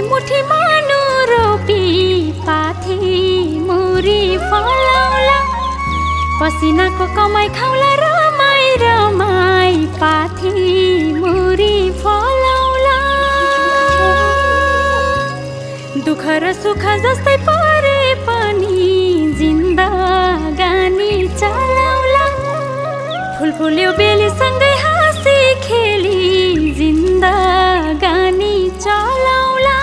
मुठी मानु रोपी पाथी मुरी फलाउला पसिनाको कमाई खाउला रमाई रमाई पाथी मुरी फलाउला दुख र सुख जस्तै परे पनि जिन्दगानी चलाउला फुल फुल्यो बेलीसँगै हाँसी खेली जिन्दगानी चलाउला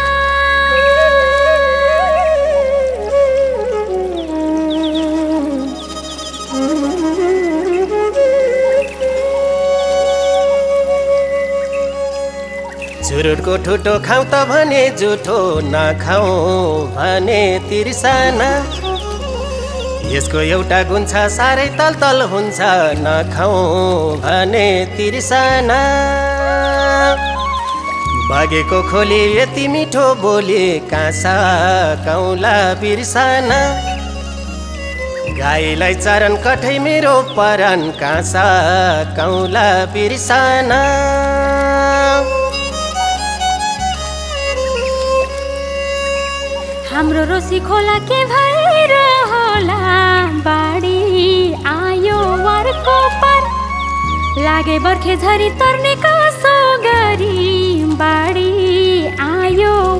चुरुटको ठुटो खाऊ त भने जुठो नखाऊ भने तिर्सना यसको एउटा गुण छ साह्रै तलतल हुन्छ नखाऊ भने तिर्सना बगेको खोली यति मिठो बोली काँसा कौला बिर्सना गाईलाई चरन कठै मेरो परन काँसा कौला बिर्सना हाम्रो रोसी खोला के भएर होला बाढी आयो वरको पर लागे बर्खे झरी तर्ने कसो गरी बाढी आयो